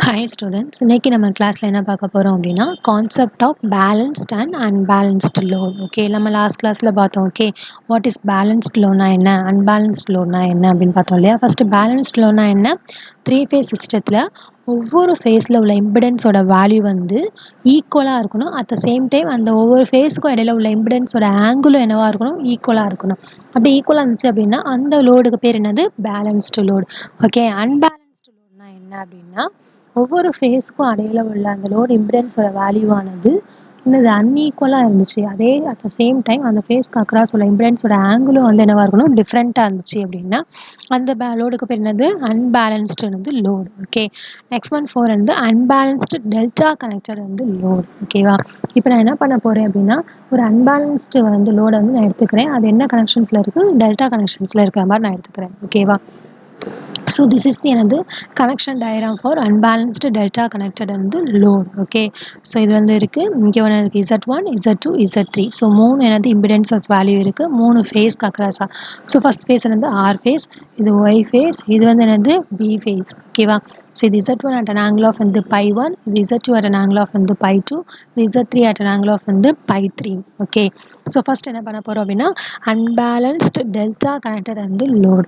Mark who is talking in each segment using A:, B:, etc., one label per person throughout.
A: Hi students, இன்னைக்கு நம்ம கிளாஸில் என்ன பார்க்க போகிறோம் அப்படின்னா concept of balanced and unbalanced load. Okay, நம்ம லாஸ்ட் கிளாஸில் பார்த்தோம். ஓகே, வாட் இஸ் பேலன்ஸ்ட் லோனா என்ன, அன்பேலன்ஸ்ட் லோனா என்ன அப்படின்னு பார்த்தோம் இல்லையா. ஃபஸ்ட்டு பேலன்ஸ்ட் லோனா என்ன, த்ரீ ஃபேஸ் சிஸ்டத்தில் ஒவ்வொரு ஃபேஸில் உள்ள இம்பிடன்ஸோட வேல்யூ வந்து ஈக்குவலாக இருக்கணும். அட் த சேம் டைம் அந்த ஒவ்வொரு ஃபேஸுக்கும் இடையில உள்ள இம்பிடன்ஸோட ஆங்கிளும் என்னவாக இருக்கணும், ஈக்குவலாக இருக்கணும். அப்படி ஈக்குவலாக இருந்துச்சு அப்படின்னா அந்த லோடுக்கு பேர் என்னது, பேலன்ஸ்டு லோடு. ஓகே, அன்பேலன்ஸ்டு லோடுனா என்ன அப்படின்னா ஒவ்வொரு ஃபேஸ்க்கும் இடையில உள்ள அந்த லோடு இம்பிடன்ஸோட வேல்யூவானது என்னது அன்ஈக்குவலாக இருந்துச்சு. அதே அட் த சேம் டைம் அந்த ஃபேஸ்க்கு அக்ராஸ் உள்ள இம்பிடன்ஸோட ஆங்கிளும் வந்து என்னவாக இருக்கணும், டிஃப்ரெண்ட்டாக இருந்துச்சு அப்படின்னா அந்த லோடுக்கு பேர் என்னது, அன்பேலன்ஸ்டு வந்து லோடு. ஓகே, நெக்ஸ்ட் ஒன் 4 வந்து அன்பேலன்ஸ்டு டெல்டா கனெக்டட் வந்து லோடு. ஓகேவா, இப்போ நான் என்ன பண்ண போகிறேன் அப்படின்னா ஒரு அன்பேலன்ஸ்டு வந்து லோடை வந்து நான் எடுத்துக்கிறேன். அது என்ன கனெக்ஷன்ஸில் இருக்குது, டெல்டா கனெக்ஷன்ஸில் இருக்கிற மாதிரி நான் எடுத்துக்கிறேன். ஓகேவா, so this is the another connection diagram for unbalanced delta connected and load. Okay, so இது வந்து இருக்கு, இங்கே ஒன்று இருக்கு Z1 Z2 Z3. ஸோ மூணு என்னது இம்பிடன்சஸ் வேல்யூ இருக்குது, மூணு ஃபேஸ் அக்ராஸா. ஸோ ஃபஸ்ட் ஃபேஸ் என்னது R ஃபேஸ், இது Y ஃபேஸ், இது வந்து என்னது B ஃபேஸ். ஓகேவா, ஸோ இது Z1 at an angle of வந்து pi1, இது Z2 at an angle of வந்து pi2, இது Z3 at an angle of வந்து pi3. ஓகே, ஸோ ஃபஸ்ட் என்ன பண்ண போகிறோம் அப்படின்னா unbalanced delta connected and load.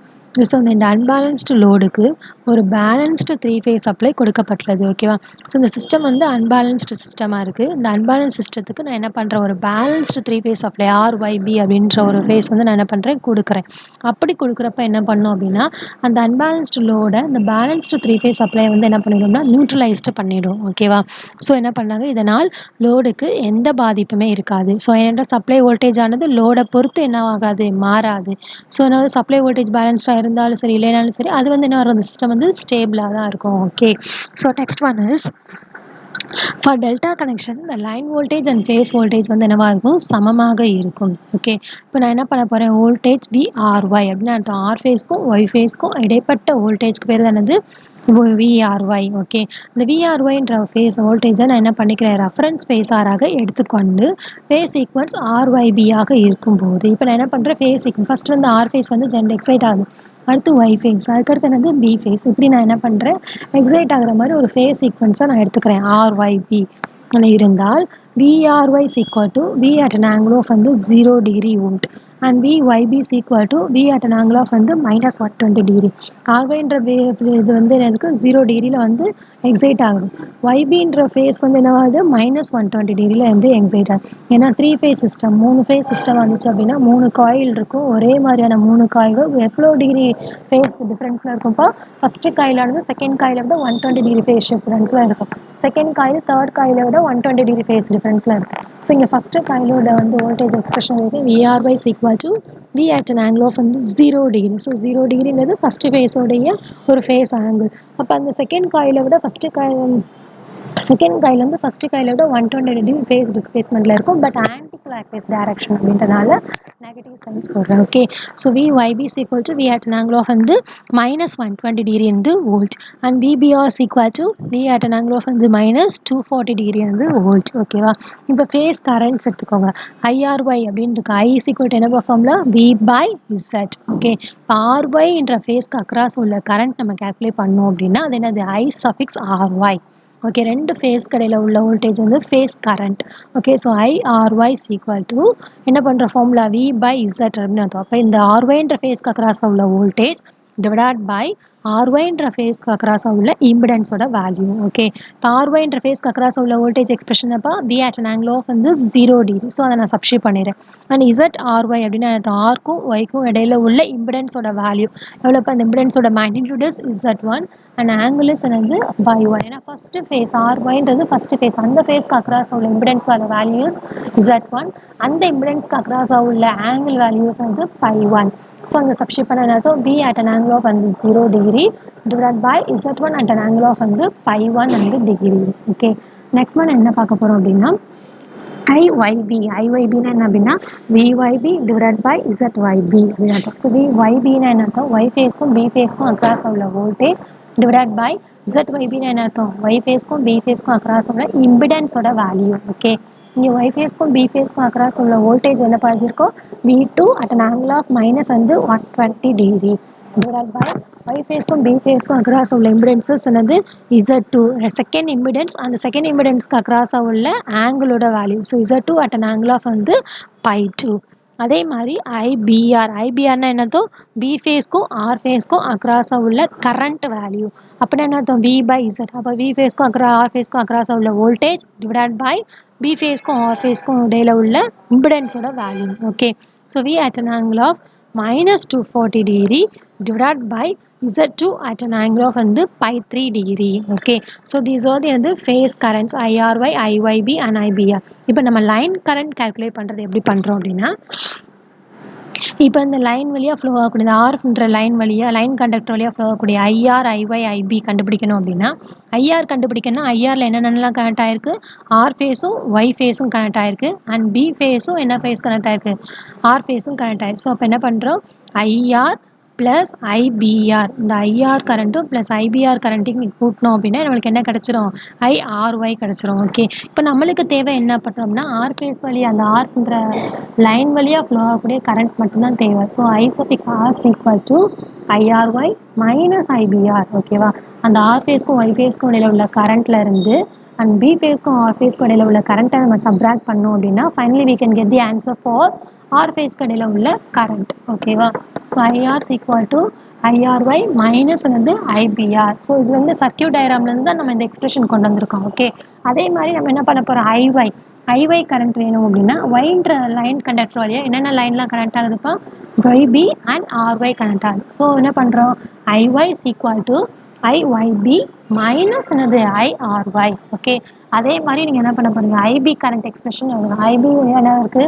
A: So இந்த அன்பேலன்ஸ்டு லோடுக்கு ஒரு பேலன்ஸ்டு த்ரீ ஃபேஸ் சப்ளை கொடுக்கப்பட்டுள்ளது. ஓகேவா, ஸோ இந்த சிஸ்டம் வந்து அன்பேலன்ஸ்டு சிஸ்டமாக இருக்குது. இந்த அன்பேலன்ஸ் சிஸ்டத்துக்கு நான் என்ன பண்ணுறேன், ஒரு balanced three phase supply RYB அப்படின்ற ஒரு ஃபேஸ் வந்து நான் என்ன பண்ணுறேன், கொடுக்குறேன். அப்படி கொடுக்குறப்ப என்ன பண்ணோம் அப்படின்னா அந்த அன்பேலன்ஸ்டு லோடை இந்த பேலன்ஸ்டு த்ரீ ஃபேஸ் சப்ளை வந்து என்ன பண்ணிடும்னா நியூட்ரலைஸ்டு பண்ணிடும். ஓகேவா, ஸோ என்ன பண்ணாங்க, இதனால் லோடுக்கு எந்த பாதிப்புமே இருக்காது. ஸோ என்னோட சப்ளை வோல்டேஜ் ஆனது லோடை பொறுத்து என்ன ஆகாது, மாறாது. ஸோ அதனால் சப்ளை வோல்டேஜ் பேலன்ஸ்டாக இருந்தாலும் சரி இல்லைனாலும் சரி அது வந்து என்ன வரும், அந்த சிஸ்டம் வந்து ஸ்டேபிளாக தான் இருக்கும். Okay, so next one is for delta connection இந்த line voltage and phase voltage வந்து என்னவாக இருக்கும், சமமாக இருக்கும். ஓகே, இப்போ நான் என்ன பண்ண போகிறேன், வோல்டேஜ் VRY அப்படின்னு அர்த்தம். ஆர் ஃபேஸ்க்கும் ஒய் ஃபேஸ்க்கும் இடைப்பட்ட வோல்டேஜ்க்கு பேர் தானது VRY. ஓகே, இந்த VRYன்ற ஃபேஸ் வோல்டேஜை நான் என்ன பண்ணிக்கிறேன், ரெஃபரன்ஸ் ஃபேஸாராக எடுத்துக்கொண்டு ஃபேஸ் சீக்வன்ஸ் RYB ஆக இருக்கும்போது இப்போ நான் என்ன பண்ணுறேன், ஃபேஸ் சீக்வன்ஸ் ஃபஸ்ட்டு வந்து ஆர் ஃபேஸ் வந்து எக்ஸைட் ஆகும், அடுத்து ஒய் ஃபேஸ், அதுக்கடுத்து என்னது பி ஃபேஸ். இப்படி நான் என்ன பண்ணுறேன், எக்ஸைட் ஆகிற மாதிரி ஒரு ஃபேஸ் சீக்வன்ஸாக நான் எடுத்துக்கிறேன். RYB இருந்தால் VRY is equal to V at an angle of வந்து 0 degree volt and VYB is equal to V at an angle of வந்து minus 120 degree. RYன்ற இது வந்து எனக்கு 0 டிகிரியில் வந்து எக்ஸைட் ஆகுது, YBன்ற ஃபேஸ் வந்து என்னவாகுது மைனஸ் 120 டிகிரியில் வந்து எக்ஸைட் ஆகுது. ஏன்னா த்ரீ ஃபேஸ் சிஸ்டம், மூணு ஃபேஸ் சிஸ்டம் வந்துச்சு அப்படின்னா மூணு காயில் இருக்கும், ஒரே மாதிரியான மூணு காயில்கள் எவ்வளோ டிகிரி ஃபேஸ் டிஃப்ரென்ஸில் இருக்கும்ப்பா, ஃபஸ்ட்டு காயிலானது செகண்ட் காயிலை விட 120 டிகிரி ஃபேஸ் டிஃப்ரென்ஸில் இருக்கும், செகண்ட் காயில் தேர்ட் காயிலை விட 120 டிகிரி ஃபேஸ் டிஃப்ரென்ஸில் இருக்கும். ஸோ இங்கே ஃபஸ்ட்டு காயிலோட வந்து வோல்டேஜ் எக்ஸ்பிரஷன் இருக்குது VRY is equal to V at an angle of வந்து 0 டிகிரி. ஸோ 0 டிகிரின்றது ஃபஸ்ட்டு ஃபேஸோடைய ஒரு ஃபேஸ் ஆங்கிள். அப்போ அந்த செகண்ட் காயிலை விட ஃபஸ்ட்டு காயில், செகண்ட் காயில் வந்து ஃபஸ்ட்டு காயிலை விட 120 டிகிரி ஃபேஸ் டிஸ்பிளேஸ்மெண்ட்டில் இருக்கும். But anti clock wise direction அப்படின்றனால நெகட்டிவ் சைன்ஸ் போடுறேன். Okay, so VYB is equal to V at an angle of வந்து மைனஸ் 120 டிகிரி வந்து volt and VBR is equal to V at an angle of வந்து minus 240 degree வந்து volt. ஓகேவா, இப்போ face currents எடுத்துக்கோங்க, IRY அப்படின்னு இருக்கு. I is equal to என்ன ஃபார்முலா, V/Z. ஓகே, இப்போ RY என்ற ஃபேஸ்க்கு அக்ராஸ் உள்ள கரண்ட் நம்ம கேல்குலேட் பண்ணோம் அப்படின்னா அது என்னது, I suffix RY. ஓகே, ரெண்டு ஃபேஸ் கடையில் உள்ள வோல்டேஜ் வந்து face current. Okay, so IRY is equal to என்ன பண்ணுற ஃபார்முலா V/Z அப்படின்னு அர்த்தம். அப்போ இந்த RYன்ற ஃபேஸ்க்கு அக்ராஸாக உள்ள வோல்டேஜ் டிவைடட் பை RYன்ற ஃபேஸ்க்கு அக்ராஸாக உள்ள இம்பிடன்ஸோட வேல்யூ. ஓகே, இப்போ RYன்ற ஃபேஸ்க்கு அக்ராஸாக உள்ள வோல்டேஜ் எக்ஸ்பிரஷன் அப்போ V at an angle of வந்து 0 டிகிரி. ஸோ அதை நான் சப்ஸ்டிட்யூட் பண்ணிடுறேன். அண்ட் ZRY அப்படின்னு அர்த்தம், ஆர்க்கும் ஒய்க்கும் இடையில உள்ள இம்பிடன்ஸோட வேல்யூ எவ்வளோப்போ, அந்த இம்பிடன்ஸோட magnitude is Z1 and angle is என்னது by1. ஏன்னா ஃபஸ்ட்டு ஃபேஸ் RYன்றது ஃபஸ்ட்டு ஃபேஸ், அந்த ஃபேஸ்க்கு அக்ராஸ் உள்ள இம்பிடன்ஸோட வேல்யூஸ் Z1, அந்த இம்பிடன்ஸ்க்கு அக்ராஸாக உள்ள ஆங்கிள் வேல்யூஸ் வந்து pi1. ஸோ அங்கே சப்ஸ்டிட்யூட் பண்ண அர்த்தம் V at an angle of வந்து 0 degree divide by Z1 at an angle of வந்து pi1 வந்து டிகிரி. ஓகே, நெக்ஸ்ட் ஒன் என்ன பார்க்க போகிறோம் அப்படின்னா IYB என்ன அப்படின்னா VYB டிவைட் பை ZYB அப்படின்னு அர்த்தம். ஸோ VYBன்னா என்ன அர்த்தம், ஒய் ஃபேஸ்க்கும் பி ஃபேஸ்க்கும் அக்ராஸ் உள்ள வோல்டேஜ் டிவைட் பை ZYBன்னா என்ன அர்த்தம், ஒய் ஃபேஸ்க்கும் பி ஃபேஸ்க்கும் அக்ராஸ் உள்ள இம்பிடன்ஸோட வேல்யூ. ஓகே, இங்கே ஒய் ஃபேஸ்க்கும் பி ஃபேஸ்க்கும் அக்ராஸ் உள்ள வோல்டேஜ் என்ன பார்த்துருக்கோம், V2 at an angle of minus வந்து 120 degree. divided by Y phase-க்கும் B phase-க்கும் across உள்ள impedances என்னது Z2 second impedance அந்த second impedance-க்கு across உள்ள angle-ஓட value. So Z2 at an angle of வந்து pi 2. அதே மாதிரி IBR னா என்னதோ B phase-க்கும் R phase-க்கும் across உள்ள current value. அப்படின்னா என்ன அர்த்தம் V by Z. அப்போ V phase-க்கும் R phase-க்கும் across உள்ள voltage divided by B phase-க்கும் R phase-க்கும் இடையில உள்ள impedance-ஓட value. Okay. So V at an angle of minus 240 degree divided by Z2 at an angle of வந்து pi 3 degree. Okay. So these are the phase currents IRY, IYB and IBR. இப்போ நம்ம line current calculate பண்ணுறது எப்படி பண்ணுறோம் அப்படின்னா இப்போ இந்த line வழியாக ஃப்ளோ ஆகக்கூடிய இந்த ஆர்ன்ற லைன் வழியாக லைன் கண்டக்டர் வழியாக ஃப்ளோ ஆகக்கூடிய ஐஆர் ஐஒய் ஐபி கண்டுபிடிக்கணும் அப்படின்னா ஐஆர் கண்டுபிடிக்கணும்னா ஐஆரில் என்னென்னலாம் கனெக்ட் ஆகிருக்கு ஆர் ஃபேஸும் ஒய் ஃபேஸும் கனெக்ட் ஆகிருக்கு அண்ட் பி ஃபேஸும் என்ன ஃபேஸ் கனெக்ட் ஆகிருக்கு ஆர் ஃபேஸும் கனெக்ட் ஆகிருக்கு ஸோ அப்போ என்ன பண்ணுறோம் ஐஆர் ப்ளஸ் ஐபிஆர் இந்த ஐஆர் கரண்ட்டும் ப்ளஸ் ஐபிஆர் கரண்ட்டையும் நீங்கள் கூட்டினோம் அப்படின்னா நம்மளுக்கு என்ன கிடச்சிரும் ஐஆர்ஒய் கிடச்சிரும் ஓகே இப்போ நம்மளுக்கு தேவை என்ன பண்ணுறோம்னா ஆர் ஃபேஸ் வழியாக அந்த ஆர்ன்ற லைன் வழியாக ஃப்ளோ ஆகக்கூடிய கரண்ட் மட்டும்தான் தேவை so I suffix R equal to IRY minus IBR ஓகேவா அந்த ஆர் ஃபேஸ்க்கும் ஒய் ஃபேஸ்க்கும் இடையில உள்ள கரண்ட்ல இருந்து அண்ட் பி ஃபேஸ்க்கும் ஆர் ஃபேஸ்க்கும் இடையில உள்ள கரண்ட்டை நம்ம சப்ராக்ட் பண்ணோம் அப்படின்னா finally we can get the answer for R ஃபேஸ்க்கு இடையில உள்ள கரண்ட் ஓகேவா so IR equal to IRY minus வந்து ஐபிஆர் ஸோ இது வந்து சர்க்கியூட் டயக்ராம்லேருந்து தான் நம்ம இந்த எக்ஸ்பிரஷன் கொண்டு வந்திருக்கோம் ஓகே அதே மாதிரி நம்ம என்ன பண்ண போகிறோம் ஐஒய் கரண்ட் வேணும் அப்படின்னா ஒய்ன்ற லைன் கண்டக்டர் வழியாக என்னென்ன லைன்லாம் கனெக்ட் ஆகுதுப்பா ஒய்பி அண்ட் ஆர்ஒய் கனெக்ட் ஆகுது ஸோ என்ன பண்ணுறோம் IY equal to IYB minus என்னது ஐஆர்ஒய் ஓகே அதே மாதிரி நீங்கள் என்ன பண்ண போறீங்க ஐபி கரண்ட் எக்ஸ்பிரஷன் எழுதணும் ஐபி என்ன இருக்குது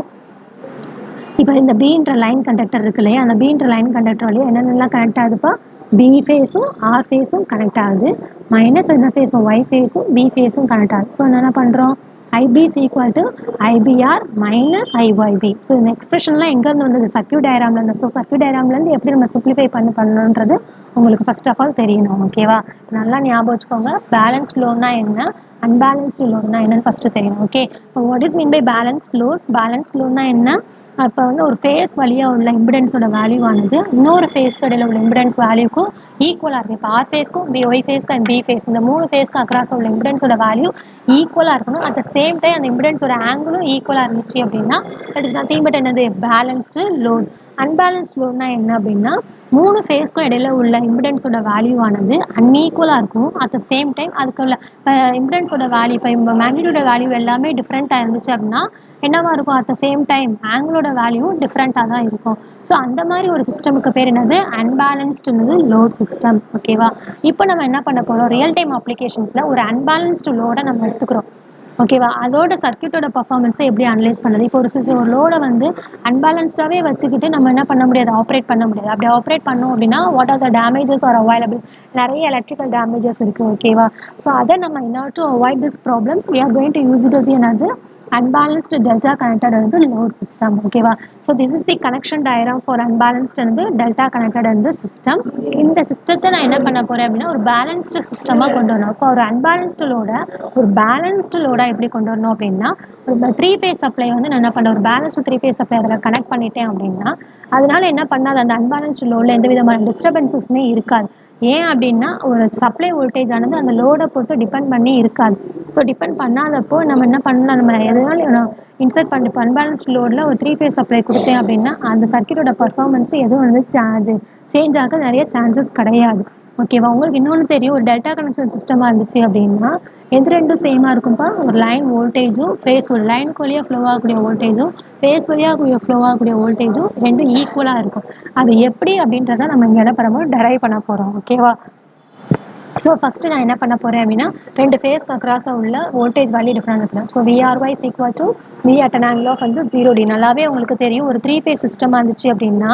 A: இப்போ இந்த பீன்ற லைன் கண்டக்டர் இருக்கு இல்லையா அந்த பீன்ற லைன் கண்டக்டர் வழியாக என்னென்னலாம் கனெக்ட் ஆகுதுப்பா பி ஃபேஸும் ஆர் ஃபேஸும் கனெக்ட் ஆகுது மைனஸ் என்ன ஃபேஸும் ஒய் ஃபேஸும் பி ஃபேஸும் கனெக்ட் ஆகுது ஸோ என்ன பண்ணுறோம் IB equal to IBR minus IYB so இந்த எக்ஸ்பிரஷன்லாம் எங்கேருந்து வந்தது சர்க்கியூட் டயக்ராம்லேருந்து ஸோ சர்க்கியூட் டயக்ராம்லேருந்து எப்படி நம்ம சிம்பிளிஃபை பண்ணணுன்றது உங்களுக்கு ஃபர்ஸ்ட் ஆஃப் ஆல் தெரியணும் ஓகேவா நல்லா ஞாபகம் வச்சுக்கோங்க பேலன்ஸ்ட் லோட்னா என்ன அன்பேலன்ஸ்டு லோட்னா என்னன்னு ஃபஸ்ட்டு தெரியணும் ஓகே இப்போ what is mean by balanced லோட்னா என்ன அப்போ வந்து ஒரு ஃபேஸ் வழியாக உள்ள இம்பிடன்ஸோட வேல்யூ ஆனது இன்னொரு ஃபேஸ்க்கு இடையில உள்ள இம்பிடன்ஸ் வேல்யூக்கும் ஈக்குவலாக இருக்குது இப்போ ஆர் ஃபேஸ்க்கும் ஒய் ஃபேஸ்க்கு அண்ட் பி ஃபேஸ் இந்த மூணு ஃபேஸ்க்கு அக்ராஸ் உள்ள இம்பிடன்ஸோட வேல்யூ ஈக்குவலாக இருக்கணும் அட் த சேம் டைம் அந்த இம்பிடன்ஸோட ஆங்கிளும் ஈக்குவலாக இருந்துச்சு அப்படின்னா தட் இஸ் நத்திங் பட் என்னது பேலன்ஸ்டு லோட் அன்பேலன்ஸ்ட் லோட்னா என்ன அப்படின்னா மூணு ஃபேஸ்க்கும் இடையில உள்ள இம்பிடன்ஸோட வேல்யூ ஆனது அன்ஈக்குவலாக இருக்கும் அட் த சேம் டைம் அதுக்கு உள்ள இம்பிடன்ஸோட வேல்யூ இப்போ மேக்னிடியூட வேல்யூ எல்லாமே டிஃப்ரெண்ட்டாக இருந்துச்சு அப்படின்னா என்னவா இருக்கும் அட் த சேம் டைம் ஆங்கிளோட வேல்யூ டிஃப்ரெண்ட்டாக தான் இருக்கும் ஸோ அந்த மாதிரி ஒரு சிஸ்டமுக்கு பேர் என்னது அன்பேலன்ஸ்டுன்னு லோட் சிஸ்டம் ஓகேவா இப்போ நம்ம என்ன பண்ண போகிறோம் ரியல் டைம் அப்ளிகேஷன்ஸில் ஒரு அன்பேலன்ஸ்டு லோடை நம்ம எடுத்துக்கிறோம் ஓகேவா அதோட சர்க்கியூட்டோட பர்ஃபார்மன்ஸை எப்படி அனலைஸ் பண்ணுறது இப்போ ஒரு லோடை வந்து அன்பேலன்ஸ்டாகவே வச்சுக்கிட்டு நம்ம என்ன பண்ண முடியாது ஆப்ரேட் பண்ண முடியாது அப்படி ஆப்ரேட் பண்ணோம் அப்படின்னா what are the damages are available நிறைய எலக்ட்ரிக்கல் டேமேஜஸ் இருக்குது ஓகேவா ஸோ அதை நம்ம in order to avoid this problems we are going to use it as another unbalanced delta connected and the load system ஓகேவா so this is the connection diagram for unbalanced and the delta connected and the system இந்த சிஸ்டத்தை நான் என்ன பண்ண போறேன் அப்படின்னா ஒரு balanced சிஸ்டமாக கொண்டு வரணும் இப்போ ஒரு அன்பேலன்ஸ்டு லோட ஒரு பேலன்ஸ்டு லோடா எப்படி கொண்டு வரணும் அப்படின்னா ஒரு த்ரீ ஃபேஸ் சப்ளை வந்து நான் என்ன பண்ணேன் ஒரு பேலன்ஸ்டு த்ரீ ஃபேஸ் சப்ளை அதில் கனெக்ட் பண்ணிட்டேன் அப்படின்னா அதனால என்ன பண்ணாது அந்த அன்பேலன்ஸ்டு லோடில் எந்த விதமான டிஸ்டர்பன்சஸுமே இருக்காது ஏன் அப்படின்னா ஒரு சப்ளை வோல்டேஜ் ஆனது அந்த லோடை பொறுத்து டிபெண்ட் பண்ணி இருக்காது ஸோ டிபெண்ட் பண்ணாதப்போ நம்ம என்ன பண்ணலாம் நம்ம எதனால இன்சர்ட் பண்ணி அன்பேலன்ஸ் லோடில் ஒரு த்ரீ ஃபேஸ் சப்ளை கொடுத்தேன் அப்படின்னா அந்த சர்க்கியூட்டோட பர்ஃபார்மன்ஸ் எதுவும் வந்து சேஞ்ச் ஆக நிறைய சான்சஸ் கிடையாது ஓகேவா உங்களுக்கு இன்னொன்று தெரியும் ஒரு டெல்டா கனெக்ஷன் சிஸ்டமாக இருந்துச்சு அப்படின்னா எது ரெண்டும் சேமாக இருக்கும்ப்பா ஒரு லைன் வோல்டேஜும் ஃபேஸ் ஒரு லைனுக்கு வழியாக ஃப்ளோ ஆகக்கூடிய வோல்டேஜும் ஃபேஸ் வழியாக ஃப்ளோ ஆகக்கூடிய வோல்டேஜும் ரெண்டும் ஈக்குவலாக இருக்கும் அது எப்படி அப்படின்றத நம்ம இங்கே என்ன பண்ண போகிறோம் டெரைவ் பண்ண போகிறோம் ஓகேவா ஸோ ஃபஸ்ட்டு நான் என்ன பண்ண போகிறேன் அப்படின்னா ரெண்டு ஃபேஸ்க்கு அக்ராஸாக உள்ள வோல்டேஜ் வேல்யூ டிஃப்ரெண்ட் இருக்கிறேன் so VRY equal to V at an angle of வந்து 0D நல்லாவே உங்களுக்கு தெரியும் ஒரு த்ரீ ஃபேஸ் சிஸ்டமாக இருந்துச்சு அப்படின்னா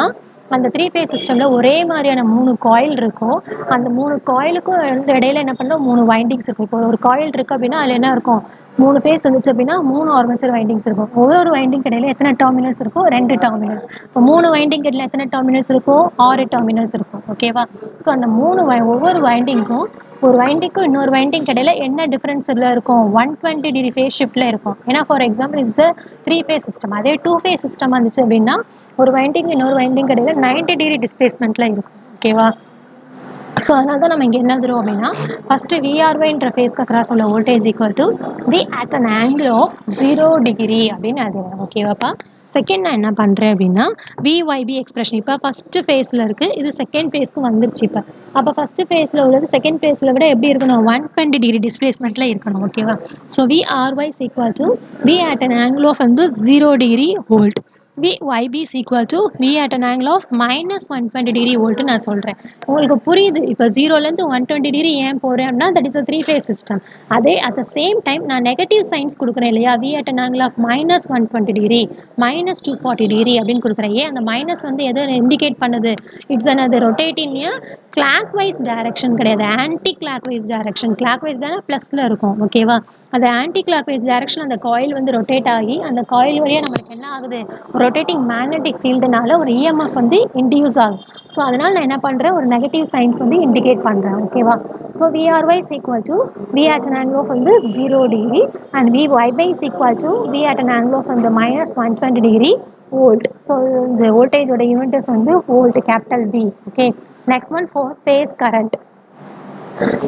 A: அந்த த்ரீ ஃபேஸ் சிஸ்டமில் ஒரே மாதிரியான மூணு காயில் இருக்கும் அந்த மூணு காயிலுக்கும் இடையில என்ன பண்ணுறோம் மூணு வைண்டிங்ஸ் இருக்கும் இப்போ ஒரு காயில் இருக்குது அப்படின்னா அதில் என்ன இருக்கும் மூணு ஃபேஸ் இருந்துச்சு அப்படின்னா மூணு ஆர்மேச்சர் வைண்டிங்ஸ் இருக்கும் ஒவ்வொரு வைண்டிங் இடையில எத்தனை டெர்மினல்ஸ் இருக்கும் ரெண்டு டெர்மினல்ஸ் இப்போ மூணு வைண்டிங் இடையில எத்தனை டெர்மினல்ஸ் இருக்கும் 6 டெர்மினல்ஸ் இருக்கும் ஓகேவா ஸோ அந்த ஒவ்வொரு வைண்டிங்க்கும் ஒரு வைண்டிங்க்கும் இன்னொரு வைண்டிங் இடையில என்ன டிஃபரன்ஸ்ல இருக்கும் 120 டிகிரி ஃபேஸ் ஷிஃப்ட்ல இருக்கும் ஏன்னா for example it's three phase system அதே டூ ஃபேஸ் சிஸ்டம் இருந்துச்சு அப்படின்னா ஒரு வைண்டிங் இன்னொரு வைண்டிங் இடையில 90 டிகிரி டிஸ்பிளேஸ்மெண்ட்ல இருக்கும் ஓகேவா? ஸோ அதனால தான் நம்ம இங்கே என்ன எழுதுறோம் அப்படின்னா, ஃபஸ்ட்டு விஆர்ஒய்ன்ற ஃபேஸ்க்கு அக்ராஸ் உள்ள voltage equal to V at an angle of 0 degree அப்படின்னு எழுதுறேன். ஓகேவாப்பா? செகண்ட் நான் என்ன பண்ணுறேன் அப்படின்னா, விஒய்பி எக்ஸ்பிரஷன் இப்போ ஃபஸ்ட்டு ஃபேஸில் இருக்குது, இது செகண்ட் ஃபேஸ்க்கு வந்துருச்சு இப்போ. அப்போ ஃபஸ்ட்டு ஃபேஸில் உள்ளது செகண்ட் ஃபேஸில் விட எப்படி இருக்கணும், 120 டிகிரி டிஸ்பிளேஸ்மெண்ட்டில் இருக்கணும். ஓகேவா? So VRY is equal to V at an angle of வந்து 0 degree volt. VYB is equal to V at an angle of minus 120 degree volt நான் சொல்கிறேன். உங்களுக்கு புரியுது இப்போ 0லேருந்து 120 டிகிரி ஏன் போகிறேன் அப்படின்னா that is a 3 phase system. அதே அட் த சேம் டைம் நான் நெகட்டிவ் சைன்ஸ் கொடுக்குறேன் இல்லையா, V at an angle of minus 120 degree minus 240 degree அப்படின்னு கொடுக்குறேன். ஏன் அந்த மைனஸ் வந்து எதை இண்டிகேட் பண்ணுது, it's another rotating clock wise direction கிடையாது, anti clock wise direction. Clockwise தானே ப்ளஸில் இருக்கும். ஓகேவா? அந்த ஆன்டி கிளாக் வைஸ் டைரக்ஷன் அந்த காயில் வந்து ரொட்டேட் ஆகி அந்த காயில் வழியாக நம்மளுக்கு என்ன ஆகுது, ரொட்டேட்டிங் மேக்னெட்டிக் ஃபீல்டுனால ஒரு இஎம்எஃப் வந்து இன்டியூஸ் ஆகும். ஸோ அதனால் நான் என்ன பண்ணுறேன், ஒரு நெகட்டிவ் சைன்ஸ் வந்து இண்டிகேட் பண்ணுறேன். ஓகேவா? So VRY is equal to V at an angle of வந்து 0 degree and VYB is equal to V at an angle of வந்து minus 120 டிகிரி வோல்ட். ஸோ இந்த வோல்டேஜோட யூனிட்ஸ் வந்து volt, capital V. Okay, next one for phase current.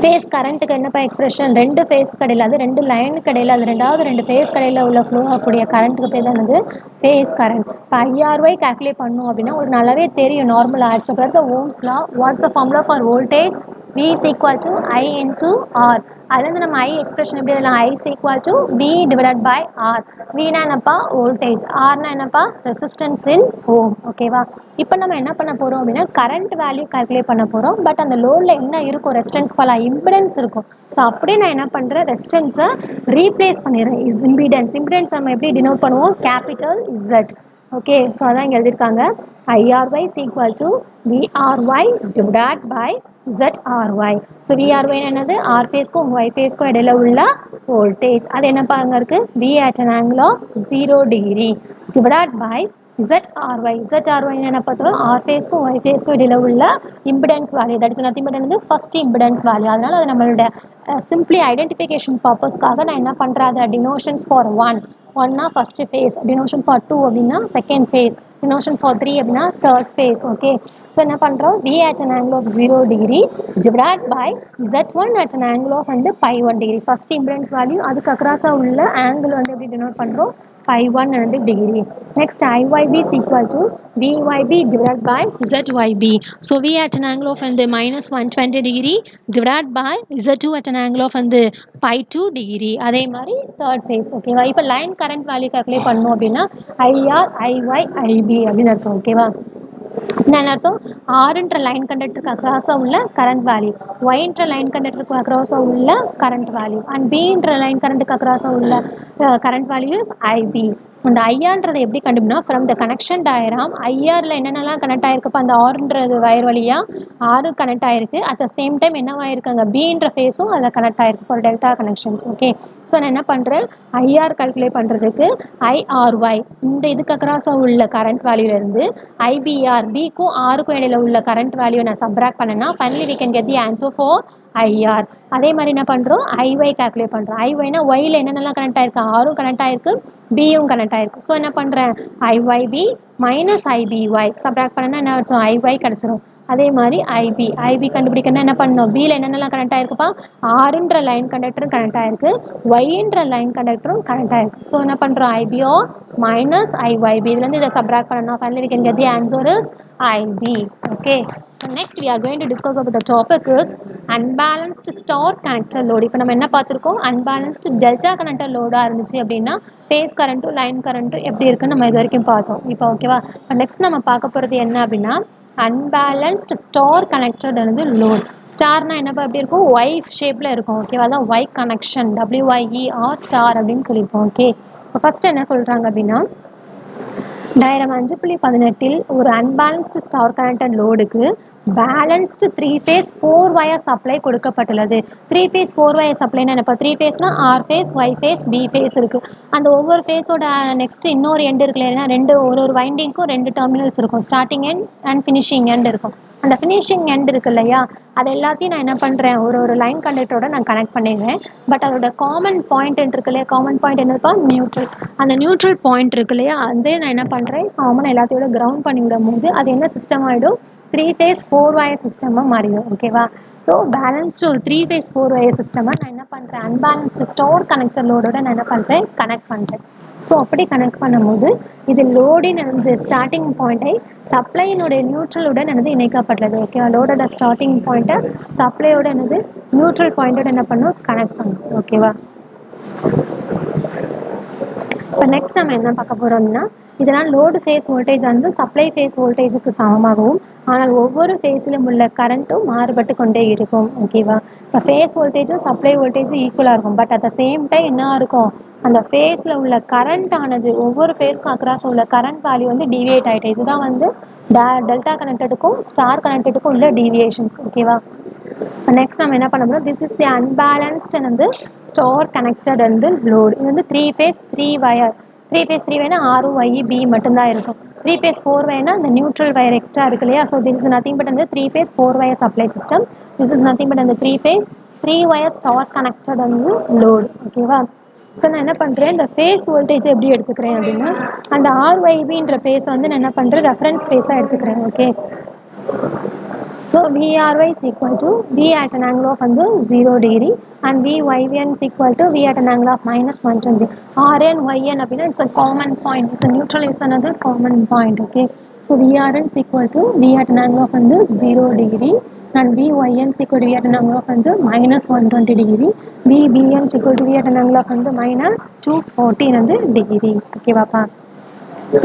A: Phase கரண்ட்டுக்கு என்னப்பா expression, ரெண்டு face கடையில், அது ரெண்டு லைனுக்கு இடையில, அது ரெண்டு ஃபேஸ் கடையில் உள்ள ஃப்ளோ ஆகக்கூடிய கரண்ட்டுக்கு பேர் தான் வந்து ஃபேஸ் கரண்ட். இப்போ ஐஆர்ஒய் கால்குலேட் பண்ணோம் அப்படின்னா ஒரு நல்லாவே தெரியும் நார்மலாக ஆட்ஸ் அப்புறம் Ohm's law. What's a formula for voltage, V is equal to I into R. அதுலேருந்து நம்ம I எக்ஸ்பிரஷன் எப்படி எழுதலாம், I is equal to V divided by R. Vனா என்னப்பா வோல்டேஜ், Rனா என்னப்பா ரெசிஸ்டன்ஸ் இன் ஓம். ஓகேவா? இப்போ நம்ம என்ன பண்ண போகிறோம் அப்படின்னா கரண்ட் வேல்யூ கால்குலேட் பண்ண போகிறோம். பட் அந்த லோடில் என்ன இருக்கும், ரெசிஸ்டன்ஸ் பல இம்பிடன்ஸ் இருக்கும். ஸோ அப்படியே நான் என்ன பண்ணுறேன், ரெசிஸ்டன்ஸை ரீப்ளேஸ் பண்ணிடுறேன். இம்பிடன்ஸ் நம்ம எப்படி டினோட் பண்ணுவோம், கேபிட்டல் Z. ஓகே, ஸோ அதான் இங்கே எழுதியிருக்காங்க, IRY is equal to VRY divided by ZRY. So VRY என்னது, R ஃபேஸ்க்கும் Y ஃபேஸ்க்கும் இடையில உள்ள வோல்டேஜ். அது என்னப்பா அங்கே இருக்குது, V at an angle of 0 degree divided by ZRY. ZRY என்ன பார்த்தோம், R ஃபேஸ்க்கும் Y ஃபேஸ்க்கும் இடையில உள்ள impedance value. That is nothing but வந்து ஃபர்ஸ்ட் இம்பிடன்ஸ் வேல்யூ. அதனால் அது நம்மளோட சிம்பிளி ஐடென்டிஃபிகேஷன் பர்பஸ்க்காக நான் என்ன பண்ணுறேன், அதை டினோஷன்ஸ் ஃபார் ஒன்னா ஃபஸ்ட்டு ஃபேஸ், டினோஷன் ஃபார் 2 அப்படின்னா செகண்ட் ஃபேஸ், டினோஷன் ஃபார் 3 அப்படின்னா தேர்ட் ஃபேஸ். ஓகே, ஸோ என்ன பண்ணுறோம், V at an angle of 0 degree divided by Z1 at an angle of வந்து pi1 degree. First impedance value, அதுக்கு அக்ராஸாக உள்ள ஆங்கிள் வந்து எப்படி டினோட் பண்ணுறோம், pi1 வந்து degree. Next IYB is equal to VYB divided by ZYB. So V at an angle of வந்து minus 120 degree divided by Z2 at an angle of வந்து pi2 degree. அதே மாதிரி தேர்ட் ஃபேஸ். ஓகேவா? இப்போ line current value calculate பண்ணோம் அப்படின்னா IR, IY, IB அப்படின்னு அர்த்தம். ஓகேவா? என்ன அர்த்தம், ஆர்ன்ற லைன் கண்டக்டருக்கு அக்ராஸாக உள்ள கரண்ட் வேல்யூ, ஒய்ன்ற லைன் கண்டக்டருக்கு அக்ராஸாக உள்ள கரண்ட் வேல்யூ அண்ட் பின்ற லைன் கரண்ட்டுக்கு அக்ராஸாக உள்ள கரண்ட் வேல்யூ இஸ் ஐபி. அந்த ஐஆர்ன்றதை எப்படி கண்டுபிடினா, ஃப்ரம் த கனெக்ஷன் டயராம் ஐஆரில் என்னென்னலாம் கனெக்ட் ஆகிருக்குப்போ அந்த ஆர்ன்றது வயர் வழியாக ஆறு கனெக்ட் ஆகிருக்கு. அட் த சேம் டைம் என்னவாயிருக்கு, அங்கே பின்ற ஃபேஸும் அதில் கனெக்ட் ஆகிருக்கு for delta connections. Okay, so நான் என்ன பண்ணுறேன், ஐஆர் கால்குலேட் பண்ணுறதுக்கு ஐஆர்ஒய் இந்த இதுக்கு அக்ராஸாக உள்ள கரண்ட் வேல்யூலேருந்து ஐபிஆர் பிக்கும் ஆருக்கும் இடையில உள்ள கரண்ட் வேல்யூ நான் சப்ராக்ட் பண்ணேன்னா finally we can get the answer for IR. அதே மாதிரி என்ன பண்ணுறோம், ஐஒய் கால்குலேட் பண்ணுறோம். ஐஒய்னா ஒயில் என்னென்னலாம் கனெக்ட் ஆயிருக்கு, ஆரும் கனெக்ட் ஆயிருக்கு, பியும் கனெக்ட் ஆயிருக்கு. ஸோ என்ன பண்ணுறேன், ஐஒய்பி மைனஸ் ஐபிஒய் சப்ராக்ட் பண்ணேன்னா என்ன ஆச்சு, ஐஒய் கிடச்சிரும். அதே மாதிரி ஐபி கண்டுபிடிக்கணும்னா என்ன பண்ணணும், பியில் என்னென்னலாம் கனெக்ட் ஆயிருக்குப்பா, ஆறுன்ற லைன் கண்டக்டரும் கனெக்ட் ஆயிருக்கு, ஒய்ன்ற லைன் கண்டக்டரும் கனெக்ட் ஆயிருக்கு. ஸோ என்ன பண்ணுறோம், ஐபிஓ மைனஸ் ஐஒய்பி, இதுலேருந்து இதை சப்ராக்ட் பண்ணணும். Finally we can get the answer is IB. Okay, so next we are going to discuss about the topic is unbalanced star connector load. இப்போ நம்ம என்ன பார்த்துருக்கோம், unbalanced delta connector லோடாக இருந்துச்சு அப்படின்னா ஃபேஸ் கரண்ட்டும் லைன் கரண்ட்டும் எப்படி இருக்குன்னு நம்ம இது வரைக்கும் பார்த்தோம். இப்போ ஓகேவா, இப்போ நெக்ஸ்ட் நம்ம பார்க்க போகிறது என்ன அப்படின்னா அன்பேலன்ஸ்டு ஸ்டார் கனெக்டட் வந்து லோட். ஸ்டார்னா என்னப்பா எப்படி இருக்கும், ஒய் ஷேப்பில் இருக்கும். ஓகேவா, அதான் ஒய் கனெக்ஷன், WYER ஸ்டார் அப்படின்னு சொல்லியிருக்கோம். ஓகே, இப்போ ஃபஸ்ட்டு என்ன சொல்கிறாங்க அப்படின்னா டயரம் 5.18 ஒரு அன்பேலன்ஸ்டு ஸ்டார் கனெக்டட் லோடுக்கு பேலன்ஸ்டு 3 phase 4 wire சப்ளை கொடுக்கப்பட்டுள்ளது. 3 phase 4 wire சப்ளைனா இப்போ 3 phase R phase, Y phase, B phase இருக்குது. அந்த ஒவ்வொரு ஃபேஸோட நெக்ஸ்ட் இன்னொரு எண்டு இருக்குல்ல, ஏன்னா ரெண்டு ஒரு வைண்டிங்க்கும் ரெண்டு டெர்மினல்ஸ் இருக்கும், starting end and finishing end இருக்கும். அந்த ஃபினிஷிங் எண்ட் இருக்கு இல்லையா, அது எல்லாத்தையும் நான் என்ன பண்ணுறேன், ஒரு லைன் கண்டக்டரோட நான் கனெக்ட் பண்ணிடுறேன். பட் அதோட காமன் பாயிண்ட் இருக்கு இல்லையா, காமன் பாயிண்ட் என்னப்பா, நியூட்ரல். அந்த நியூட்ரல் பாயிண்ட் இருக்கு இல்லையா, அதே நான் என்ன பண்ணுறேன், காமன் எல்லாத்தையோட கிரவுண்ட் பண்ணி விடும் போது அது என்ன சிஸ்டம் ஆகிடும், த்ரீ ஃபேஸ் ஃபோர் வயர் சிஸ்டமாக மாறிடும். ஓகேவா? ஸோ பேலன்ஸ்டு ஒரு த்ரீ ஃபேஸ் ஃபோர் வயர் சிஸ்டமாக நான் என்ன பண்ணுறேன், அன்பேலன்ஸ்டு ஸ்டோர் கனெக்டர் லோடோட நான் என்ன பண்ணுறேன், கனெக்ட் பண்ணுறேன். ஸோ அப்படி கனெக்ட் பண்ணும்போது இது லோடின் எனது ஸ்டார்டிங் பாயிண்ட்டை சப்ளையினுடைய நியூட்ரலுடன் எனது இணைக்கப்பட்டது. ஓகேவா? லோடோட ஸ்டார்டிங் பாயிண்ட்டை சப்ளையோட எனது நியூட்ரல் பாயிண்டோட என்ன பண்ணும், கனெக்ட் பண்ணும். ஓகேவா? இப்போ நெக்ஸ்ட் நம்ம என்ன பார்க்க போகிறோம்னா, இதனால் லோடு ஃபேஸ் வோல்டேஜ் வந்து சப்ளை ஃபேஸ் வோல்டேஜுக்கு சமமாகவும் ஆனால் ஒவ்வொரு ஃபேஸிலும் உள்ள கரண்ட்டும் மாறுபட்டு கொண்டே இருக்கும். ஓகேவா? இப்போ ஃபேஸ் வோல்டேஜும் சப்ளை வோல்டேஜும் ஈக்குவலாக இருக்கும். But at the same time என்ன இருக்கும், அந்த ஃபேஸில் உள்ள கரண்ட் ஆனது ஒவ்வொரு ஃபேஸ்க்கும் அக்ராஸ் உள்ள கரண்ட் வேல்யூ வந்து டிவியேட் ஆகிட்டு, இதுதான் வந்து டெல்டா கனெக்டடுக்கும் ஸ்டார் கனெக்டடுக்கும் உள்ள டீவியேஷன்ஸ். ஓகேவா? நெக்ஸ்ட் நம்ம என்ன பண்ண போறோம், திஸ் இஸ் தி அன்பேலன்ஸ்ட் வந்து ஸ்டார் கனெக்டட் வந்து லோடு. இது வந்து three phase three wire. Three phase three வயர்னா ஆர் ஒய் பி மட்டும்தான் இருக்கும். த்ரீ ஃபேஸ் ஃபோர் வயர்னா இந்த நியூட்ரல் வயர் எக்ஸ்ட்ரா இருக்கு இல்லையா? So this is nothing but அந்த three phase four wire supply system. This is nothing but அந்த three phase three wire star connected வந்து load. ஓகேவா? So நான் என்ன பண்ணுறேன், இந்த ஃபேஸ் வோல்டேஜ் எப்படி எடுத்துக்கிறேன் அப்படின்னா, அந்த ஆர்ஒய்பின்ற ஃபேஸ் வந்து நான் என்ன பண்ணுறேன், ரெஃபரன்ஸ் ஃபேஸாக எடுத்துக்கிறேன். Okay. So VRY is equal to V at an angle of வந்து 0 degree and VYN is equal to V at an angle of minus 120. RN YN அப்படின்னா it's a common point. It's a neutral is another common point. Okay. So VRN is equal to V at an angle of வந்து 0 degree and VYN is equal to V at an angle of வந்து minus 120 degree. VBN is equal to V at an angle of வந்து minus 240 வந்து degree. Okay வாப்பா?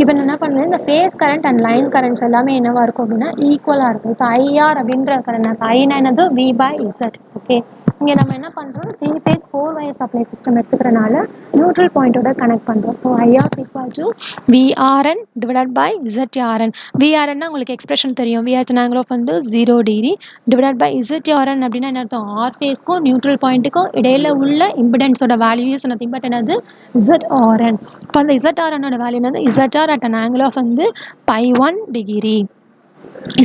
A: இப்போ என்ன பண்ணுறேன், இந்த face current and line currents எல்லாமே என்னவா இருக்கும் அப்படின்னா ஈக்குவலாக இருக்கும். இப்போ ஐஆர் அப்படின்ற கரண்ட் ஐனா என்னது வி பை இசட். ஓகே. இங்கே நம்ம என்ன பண்ணுறோம், three phase four wire supply system எடுத்துக்கிறனால நியூட்ரல் பாயிண்டோட கனெக்ட் பண்ணுறோம். So IR equal to VRN divided by ZRN. விஆர்என்னா உங்களுக்கு எக்ஸ்பிரஷன் தெரியும், விஆர்என் ஆங்கிள் ஆஃப் வந்து 0 டிகிரி டிவைடட் பை இசட்ஆர்என் அப்படின்னா என்ன அர்த்தம், ஆர் ஃபேஸ்க்கும் நியூட்ரல் பாயிண்ட்டுக்கும் இடையில உள்ள இம்பிடன்ஸோட வேல்யூஸ் நத்திங் பட் என்னது இசட்ஆர்என். இப்போ அந்த இசட்ஆர்என்னோட வேல்யூ என்னது ZR at an angle of வந்து பை 1 டிகிரி.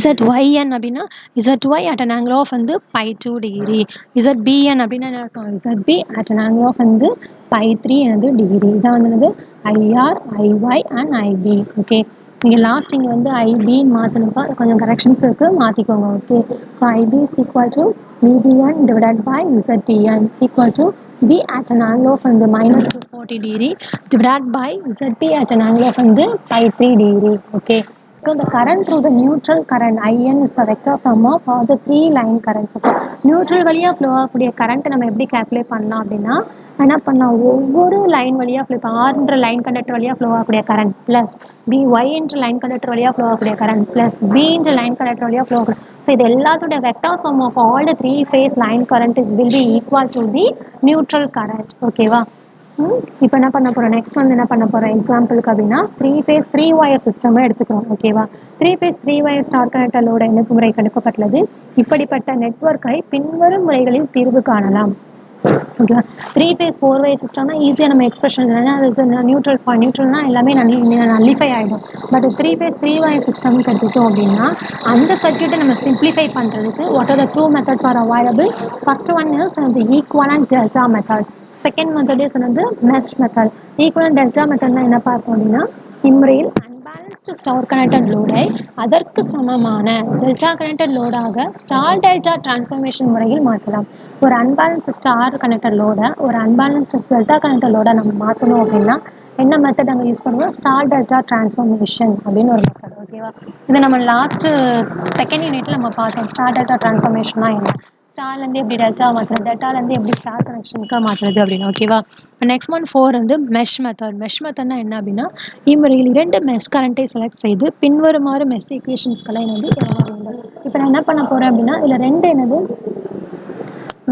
A: ZYN அப்படின்னா ZY at an angle of வந்து பை 2 டிகிரி. ZBN அப்படின்னா என்ன அர்த்தம், ZB at an angle of வந்து பை 3 எனது டிகிரி. இதான் வந்து என்னது IR IY and IB. Okay. இங்கே லாஸ்ட் இங்கே வந்து ஐபின்னு மாற்றணும்ப்பா, கொஞ்சம் கரெக்ஷன்ஸ் இருக்குது, மாற்றிக்கோங்க. Okay. So IB is equal to VBN divided by ZBN is equal to B at an angle of வந்து minus 240 degree divided by ZB at an angle of வந்து phi 3 degree. Okay. So the current through the neutral current IN is the vector sum of all the three line currents. Okay. Neutral வழியாக flow ஆகக்கூடிய current நம்ம எப்படி calculate பண்ணலாம் அப்படின்னா, என்ன பண்ணலாம், ஒவ்வொரு லைன் வழியாக ஃப்ளோ, இப்போ ஆர்ன்ற லைன் கண்டக்டர் வழியாக ஃப்ளோ ஆகக்கூடிய கரண்ட் ப்ளஸ் பி ஒய்ன்ற லைன் கண்டக்டர் வழியாக ஃப்ளோ ஆகக்கூடிய கரண்ட் ப்ளஸ் பின்ற லைன் கண்டக்டர் வழியாக ஃப்ளோ ஆகக்கூடிய, ஸோ இது எல்லாத்தோட vector sum of all the three phase line current is will be equal to the neutral current. ஓகேவா? இப்போ என்ன பண்ண போகிறோம், நெக்ஸ்ட் வந்து என்ன பண்ண போகிறோம் எக்ஸாம்பிளுக்கு அப்படின்னா த்ரீ ஃபேஸ் த்ரீ வயர் சிஸ்டமாக எடுத்துக்கிறோம். ஓகேவா? Three phase three wire star கனெக்டரோட இணைப்பு முறை கொடுக்கப்பட்டுள்ளது. இப்படிப்பட்ட நெட்வொர்க்கை பின்வரும் முறைகளில் தீர்வு காணலாம். ஓகேவா? த்ரீ ஃபேஸ் ஃபோர் வயர் சிஸ்டம்னா ஈஸியாக நம்ம எக்ஸ்பிரஷன் அது நியூட்ரல் பாயிண்ட், நியூட்ரல்னா எல்லாமே நல்லிஃபை ஆகிடும். But three phase three wire சிஸ்டம்னு எடுத்துட்டோம் அப்படின்னா அந்த சர்க்யூட்டை நம்ம சிம்பிளிஃபை பண்ணுறதுக்கு what are the two methods are available. First one is the equivalent delta method. Second method is வந்து மெஷ் மெத்தட். ஈக்குவலன்ட் டெல்டா மெத்தட்னா என்ன பார்த்தோம் அப்படின்னா, இம்முறையில் அன்பேலன்ஸ்டு ஸ்டார் கனெக்டட் லோடை அதற்கு சமமான டெல்டா கனெக்டட் லோடாக ஸ்டார் டெல்டா டிரான்ஸ்ஃபர்மேஷன் முறையில் மாற்றலாம். ஒரு அன்பேலன்ஸ்டு ஸ்டார் கனெக்டட் லோடை ஒரு அன்பேலன்ஸ்டு டெல்டா கனெக்டட் லோடை நம்ம மாற்றணும் அப்படின்னா என்ன மெத்தட் அங்கே யூஸ் பண்ணுவோம், ஸ்டார் டெல்டா டிரான்ஸ்ஃபர்மேஷன் அப்படின்னு ஒரு மெத்தட். ஓகேவா? இதை நம்ம லாஸ்ட்டு செகண்ட் யூனிட்ல நம்ம பார்த்தோம், ஸ்டார் டெல்டா டிரான்ஸ்ஃபர்மேஷன்னா என்ன, ஸ்டார்லேருந்து எப்படி டெல்டா மாற்றுறது, டெல்டாலேருந்து எப்படி ஸ்டார் கனெக்ஷனுக்காக மாற்றுறது அப்படின்னு. ஓகேவா? நெக்ஸ்ட் ஒன் ஃபோர் வந்து மெஷ் மெத்தட். மெஷ் மெத்தட்னா என்ன அப்படின்னா, இம்முறையில் இரண்டு மெஷ் கரண்ட்டை செலக்ட் செய்து பின்வருமாறு மெஷ் ஈக்குவேஷன்ஸ்களை என்னது எழுத வேண்டும். இப்போ நான் என்ன பண்ண போகிறேன் அப்படின்னா, இதில் ரெண்டு என்னது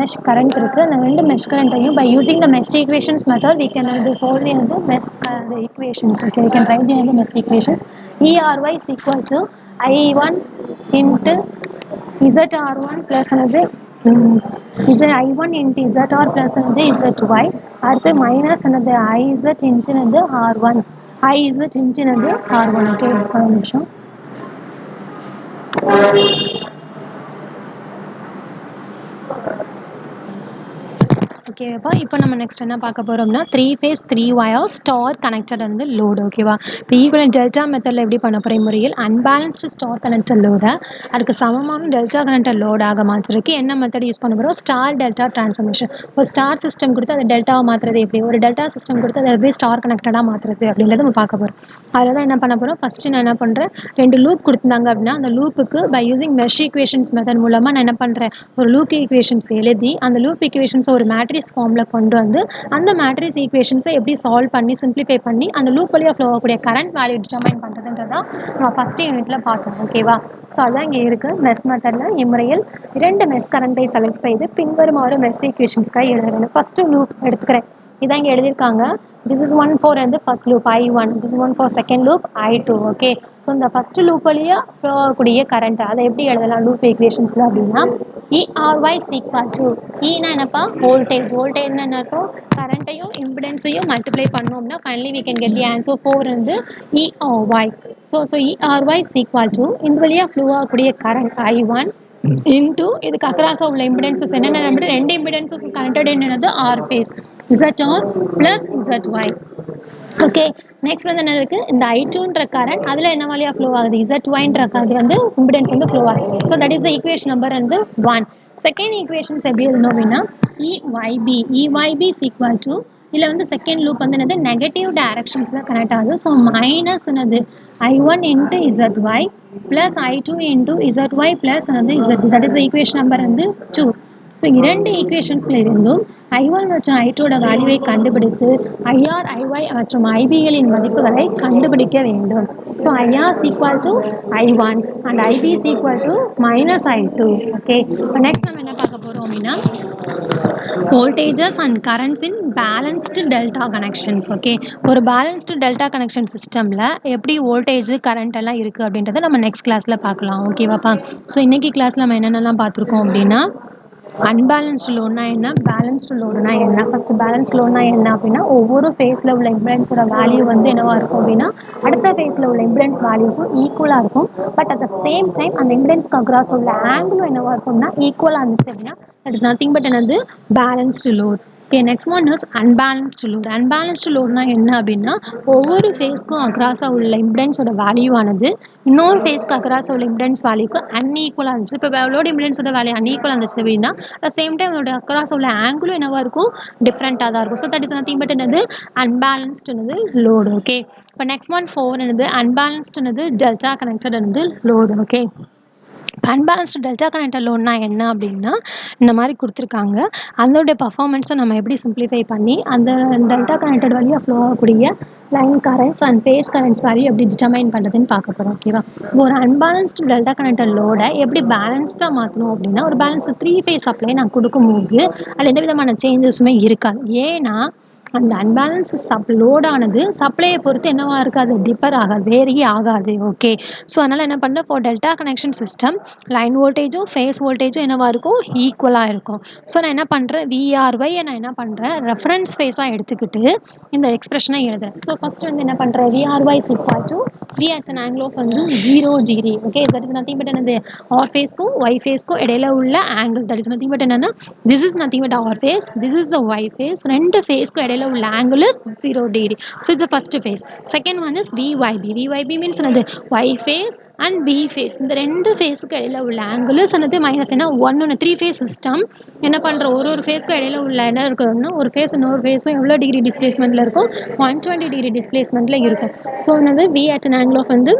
A: மெஷ் கரண்ட் இருக்குது. அந்த ரெண்டு மெஷ் கரண்ட்டையும் by using the mesh equations method we can வந்து solve the mesh equations. Okay, we can write the mesh equations. ERY is equal to I1 into ZR1 plus another I1 into ZR plus another ZY. அடுத்து minus another IZ into another R1. IZ into another R1. Okay, ஒரு நிமிஷம். ஓகேவாப்பா. இப்போ நம்ம next என்ன பார்க்க போறோம்னா, 3 face 3 wire star connected வந்து load ஓகேவா? இப்போ ஈக்குவலன்ட் டெல்டா மெத்தட்ல எப்படி பண்ண போறோம் முறையில் அன்பேலன்ஸ்டு ஸ்டார் கனெக்டட் லோட அதுக்கு சமமான டெல்டா கனெக்டட் லோடாக மாத்துறதுக்கு என்ன மெத்தட் யூஸ் பண்ண போறோம்? Star delta transformation. ஒரு ஸ்டார் சிஸ்டம் கொடுத்து அதை டெல்டாவை மாத்துறது எப்படி? ஒரு டெல்டா சிஸ்டம் கொடுத்து அதை எப்படி ஸ்டார் கனெக்டடா மாத்துறது அப்படின்றத நம்ம பார்க்க போறோம். அதில் தான் என்ன பண்ண போறோம்? ஃபர்ஸ்ட் நான் என்ன பண்றேன்? 2 லூப் கொடுத்துருந்தாங்க அப்படின்னா அந்த லூப்புக்கு by using mesh equations method மூலமா நான் என்ன பண்றேன்? ஒரு லூப் ஈக்குவேஷன்ஸ் எழுதி அந்த லூப் ஈக்குவேஷன்ஸ் ஒரு மேட்ரிக்ஸ் ஃபார்ம்ல கொண்டு வந்து அந்த மேட்ரிக்ஸ் ஈக்குவேஷன்ஸை எப்படி சால்வ் பண்ணி சிம்பிளிஃபை பண்ணி அந்த லூப் வழியாக ஃப்ளோ ஆகக்கூடிய கரண்ட் வேல்யூ டிட்டர்மைன் பண்ணுறதுன்றதா நம்ம ஃபர்ஸ்ட் யூனிட்ல பார்த்தோம் ஓகேவா? ஸோ அதான் இங்கே இருக்கு மெஸ் மெத்தடில் இம்முறையில் 2 மெஸ் கரண்டை செலக்ட் செய்து பின்வருமாறு மெஸ் ஈக்குவேஷன்ஸ்க்காக எழுதுறேன். ஃபர்ஸ்ட் லூப் எடுத்துக்கிறேன். இதான் இங்கே எழுதியிருக்காங்க. This is one for the first loop I1. This is one for second loop I2. Okay. So இந்த ஃபர்ஸ்ட் லூப் வழியாக ஃப்ளோ ஆகக்கூடிய கரண்ட் அதை எப்படி எழுதலாம் லூப் ஈக்குவேஷன்ஸில் அப்படின்னா ERY equal to ஈனா என்னப்பா வோல்டேஜ் வோல்டேஜ்னா என்ன இருக்கும் கரண்ட்டையும் இம்பிடன்ஸையும் மல்டிப்ளை பண்ணோம்னா finally we can get the answer 4 வந்து ERY. So ERY equal to இந்த வழியாக ஃப்ளோ ஆகக்கூடிய கரண்ட் I1 இன்டூ இதுக்கு அக்ராஸாக உள்ள இம்பிடன்சஸ் என்னென்ன நம்ம ரெண்டு இம்பிடன்சஸ் கனெக்டட் என்னது R phase ZR plus ZY. Okay next வந்து என்ன இருக்குது இந்த I2ன்ற கரண்ட் அதில் என்ன வழியாக ஃப்ளோ ஆகுது ZYன்ற அது வந்து இம்பிடன்ஸ் வந்து ஃப்ளோ ஆகுது. So that is the equation number வந்து 1. செகண்ட் ஈக்குவேஷன்ஸ் எப்படி எழுதணும் அப்படின்னா EYB இஸ் ஈக்குவல் டு இதில் வந்து செகண்ட் லூப் வந்து என்னது நெகட்டிவ் டைரக்ஷன்ஸில் கனெக்ட் ஆகுது. ஸோ மைனஸ் என்னது I1 into ZY plus I2 into ZY plus வந்து ZB that is the equation number வந்து 2. ஸோ இரண்டு ஈக்குவேஷன்ஸில் இருந்தும் I1 மற்றும் I2ஓட வேல்யூவை கண்டுபிடித்து IR, IY மற்றும் IBகளின் மதிப்புகளை கண்டுபிடிக்க வேண்டும். So IR is equal to I1 and IB is equal to minus I2. Okay இப்போ நெக்ஸ்ட் நம்ம என்ன பார்க்க போகிறோம் அப்படின்னா voltages and currents in balanced delta connections. Okay ஒரு பேலன்ஸ்டு டெல்டா கனெக்ஷன் சிஸ்டமில் எப்படி வோல்டேஜ் கரண்ட் எல்லாம் இருக்குது அப்படின்றத நம்ம நெக்ஸ்ட் கிளாஸில் பார்க்கலாம் ஓகேவாப்பா. ஸோ இன்றைக்கி கிளாஸில் நம்ம என்னென்னலாம் பார்த்துருக்கோம் அப்படின்னா அன்பேலன்ஸ்டு லோடுனா என்ன பேலன்ஸ்டு லோடுனா என்ன ஃபஸ்ட்டு பேலன்ஸ்டு லோடுனா என்ன அப்படின்னா ஒவ்வொரு ஃபேஸில் உள்ள இம்பிடன்ஸோட வேல்யூ வந்து என்னவாக இருக்கும் அப்படின்னா அடுத்த ஃபேஸில் உள்ள இம்பிடன்ஸ் வேல்யூக்கும் ஈக்குவலாக இருக்கும். But at the same time அந்த இம்பிடன்ஸ்க்கு அக்ராஸ் உள்ள ஆங்கிளும் என்னவாக இருக்கும்னா ஈக்குவலாக இருந்துச்சு அப்படின்னா தட் இஸ் நத்திங் பட் என்னது balanced load. Okay next one is unbalanced load. Unbalanced லோட்னா என்ன அப்படின்னா ஒவ்வொரு ஃபேஸ்க்கும் அக்ராஸாக உள்ள இம்பிடன்ஸோட வேல்யூவானது இன்னொரு ஃபேஸ்க்கு அக்ராஸாக உள்ள இம்பிடன்ஸ் வேல்யூக்கு அன்ஈக்குவலாக இருந்துச்சு. இப்போ லோட் இம்பிடன்ஸோட வேல்யூ அன்ஈக்குவலாக இருந்துச்சு அப்படின்னா சேம் டைம் அதோட அக்ராஸ் உள்ள ஆங்கிளும் என்னவாக இருக்கும் டிஃப்ரெண்ட்டாக தான் இருக்கும். So that is nothing but என்னது அன்பேலன்ஸ்டு என்னது லோடு. ஓகே இப்போ நெக்ஸ்ட் ஒன் 4 என்னது அன்பேலன்ஸ்டு என்னது டெல்டா கனெக்டட் என்னது load. Okay unbalanced delta connected லோட்னா என்ன அப்படின்னா இந்த மாதிரி கொடுத்துருக்காங்க. அதோடைய பர்ஃபார்மன்ஸை நம்ம எப்படி சிம்பிளிஃபை பண்ணி அந்த டெல்டா கனெக்டட் வழியாக ஃப்ளோ ஆகக்கூடிய line currents and phase currents value எப்படி டிட்டர்மைன் பண்ணுறதுன்னு பார்க்க போகிறோம் ஓகேவா. ஒரு அன்பேலன்ஸ்டு டெல்டா கனெக்டட் லோடை எப்படி பேலன்ஸ்டாக மாற்றணும் அப்படின்னா ஒரு பேலன்ஸ்டு 3 ஃபேஸ் சப்ளை நான் கொடுக்கும்போது அதில் எந்த விதமான சேஞ்சஸுமே இருக்காது. ஏன்னா அந்த அன்பேலன்ஸ் லோடானது சப்ளையை பொறுத்து என்னவா இருக்காது டிஃபர் ஆகாது வேரி ஆகாது. ஓகே ஸோ அதனால் என்ன பண்ண இப்போ டெல்டா கனெக்ஷன் சிஸ்டம் லைன் வோல்டேஜும் ஃபேஸ் வோல்டேஜும் என்னவா இருக்கும் ஈக்குவலாக இருக்கும். ஸோ நான் என்ன பண்ணுறேன் விஆர்ஒய் நான் என்ன பண்ணுறேன் ரெஃபரன்ஸ் ஃபேஸாக எடுத்துக்கிட்டு இந்த எக்ஸ்பிரஷனை எழுதுறேன். ஸோ ஃபஸ்ட்டு வந்து என்ன பண்ணுறேன் VRY is equal to V at an angle of வந்து 0 degree. Okay that is nothing but என்னது ஆர் ஃபேஸ்க்கும் ஒய் ஃபேஸ்க்கும் இடையில உள்ள angle that is nothing but என்னன்னா this is nothing but R phase this is the Y phase ரெண்டு ஃபேஸ்க்கும் இடையில உள்ள angle is 0 degree. So the first phase. Second one is VYB. VYB means another Y phase and B phase. இந்த ரெண்டு ஃபேஸுக்கு இடையில உள்ள ஆங்கிள் சொன்னது மைனஸ் ஏன்னா 3 ஃபேஸ் சிஸ்டம் என்ன பண்ணுற ஒரு ஃபேஸ்க்கு இடையில உள்ள என்ன இருக்குன்னா ஒரு ஃபேஸ் இன்னொரு ஃபேஸும் எவ்வளோ டிகிரி டிஸ்பிளேஸ்மெண்ட்டில் இருக்கும் 120 டிகிரி டிஸ்பிளேஸ்மெண்ட்டில் இருக்கும். ஸோ என்னது V at an angle of வந்து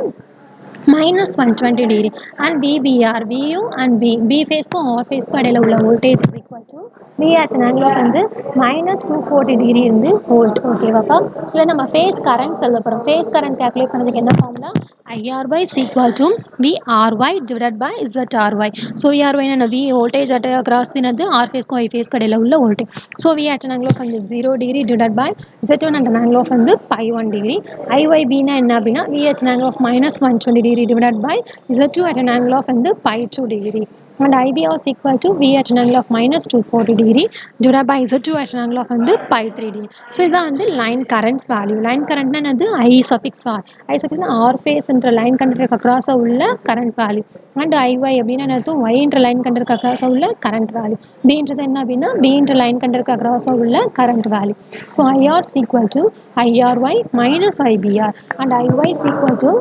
A: minus 120 degree and VBR VU and B phase को R phase को இடையில உள்ள voltage is equal to V at an angle of வந்து minus 240 degree இருந்து volt. ஓகேவாப்பா இல்லை நம்ம ஃபேஸ் கரண்ட் சொல்ல போகிறோம். ஃபேஸ் கரண்ட் கேல்குலேட் பண்ணதுக்கு என்ன formula IRY is equal to VRY divided by ZRY. So VRY என்ன V voltage at across என்னது R phase को I phase को இடையில உள்ள voltage. So V at an angle of வந்து 0 degree divided by Z1 at an angle of வந்து pi 1 degree. IYB னா என்ன அப்படின்னா V at an angle of minus 120 degree divided by Z2 at an angle of வந்து pi 2 degree. and IB was equal to V at an angle of minus 240 degree divided by Z2 at an angle of வந்து pi 3 degree. So இதான் வந்து line currents value. Line கரண்ட்னா என்னது? I suffix R. I suffix R phase என்ற line கண்டக்டருக்கு across உள்ள current value. And IY அப்படின்னா என்னது? Y என்ற line கண்டக்டருக்கு across உள்ள கரண்ட் வேல்யூ. Bன்றது என்ன அப்படின்னா B என்ற லைன் கண்டக்டருக்கு அக்ராஸ் உள்ள current value. So IR is equal to IRY minus IBR and IY is equal to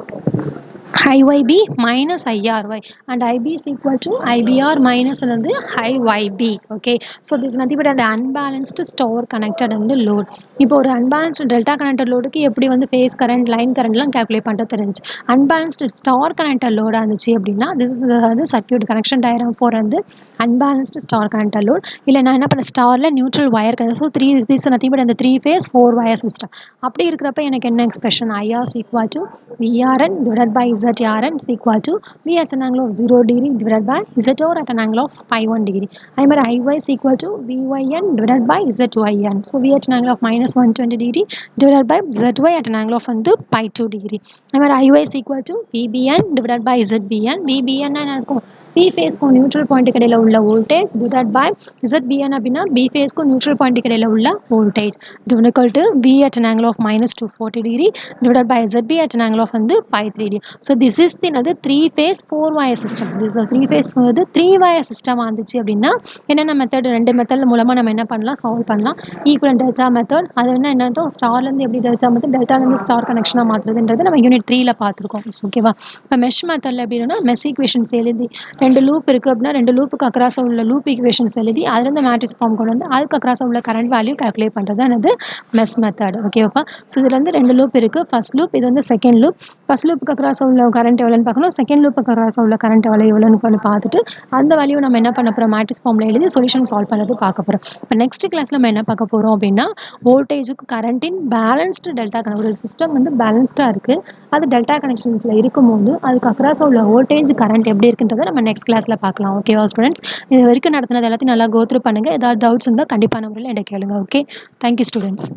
A: IYB minus IRY and IB is equal to IBR minus another IYB. Okay, so this is nothing but an unbalanced store connected and the load. இப்போ ஒரு unbalanced delta connected லோடுக்கு எப்படி வந்து phase current line currentலாம் calculate பண்ணுறது தெரிஞ்சு unbalanced star connected load இருந்துச்சு அப்படின்னா this is the circuit connection diagram for வந்து unbalanced star connected load. இல்லை நான் என்ன பண்ண ஸ்டாரில் neutral wire so this is nothing but அந்த 3 phase 4 wire system. அப்படி இருக்கிறப்ப எனக்கு என்ன expression? IR is equal to VRN divided by ZRN is equal to V at an angle of 0 degree divided by ZR at an angle of pi 1 degree. அதே மாதிரி IY is equal to VYN divided by ZYN. So V at an angle of minus 120 degree divided by ZY at an angle of வந்து pi 2 degree. அதே மாதிரி IY is equal to VBN divided by ZBN. VBN என்ன இருக்கும்? P phase को neutral point கடையில் உள்ள voltage divided by ZBN அப்படின்னா B phase को neutral point கடையில் உள்ள voltage equal to V at an angle of minus 240 degree divided by ZB at an angle of வந்து pi 3 degree. So this is the 3 phase 4 wire system. This is the 3 phase 3 wire system வந்துச்சு அப்படின்னா என்னென்ன method? ரெண்டு method மூலமாக நம்ம என்ன பண்ணலாம்? Solve பண்ணலாம். ஈக்குவல் டெல்டா மெத்தட் அது என்னன்னா ஸ்டார்லேருந்து எப்படி டெல்டா மெத்தட் டெல்டாலேருந்து ஸ்டார் கனெக்ஷனாக மாற்றுறதுன்றது நம்ம யூனிட் 3ல பார்த்துருக்கோம். ஓகேவா? இப்போ மெஷ் மெத்தடில் எப்படின்னா மெஷ் ஈக்குவேஷன்ஸ் எழுதி ரெண்டு லூப் இருக்குது அப்படின்னா ரெண்டு லூப்புக்கு அக்ராஸ் உள்ள லூப் ஈக்குவேஷன்ஸ் எழுதி அதுலேருந்து மேட்ரிக்ஸ் ஃபார்ம் கொண்டு வந்து அதுக்கு அக்ராஸ் உள்ள கரண்ட் வேல்யூ கால்குலேட் பண்ணுறது என்னது? Mesh method. ஓகேவா? ஸோ இதில் வந்து ரெண்டு லூப் இருக்குது. ஃபர்ஸ்ட் லூப், இது வந்து செகண்ட் லூப். ஃபர்ஸ்ட் லூப்புக்கு அக்ராஸ் உள்ள கரண்ட் எவ்வளோன்னு பார்க்கணும். செகண்ட் லூப்புக்கு அக்ராஸ் உள்ள கரண்ட் எவ்வளோன்னு பார்த்துட்டு அந்த வேல்யூ நம்ம என்ன பண்ண போகிறோம்? மேட்ரிக்ஸ் ஃபார்மில் எழுதி சொல்யூஷன் சால்வ் பண்ணுறது பார்க்க போகிறோம். இப்போ நெக்ஸ்ட் கிளாஸில் நம்ம என்ன பார்க்க போகிறோம் அப்படின்னா வோல்டேஜுக்கு கரண்டின் பேலன்ஸ்டு டெல்டா கனெக்ட். ஒரு சிஸ்டம் வந்து பேலன்ஸ்டாக இருக்குது, அது டெல்டா கனெக்ஷன்ஸில் இருக்கும்போது அதுக்கு அக்ராஸ் உள்ள வோல்டேஜ் கரண்ட் எப்படி இருக்குன்றதை நம்ம நெக்ஸ்ட் கிளாஸில் பார்க்கலாம். ஓகேவா ஸ்டூடெண்ட்ஸ்? இது வரைக்கும் நடத்தினது எல்லாத்தையும் நல்லா கோத்ரூ பண்ணுங்கள். ஏதாவது டவுட்ஸ் இருந்தால் கண்டிப்பான முறையில் என்ன கேளுங்க. Okay, thank you students.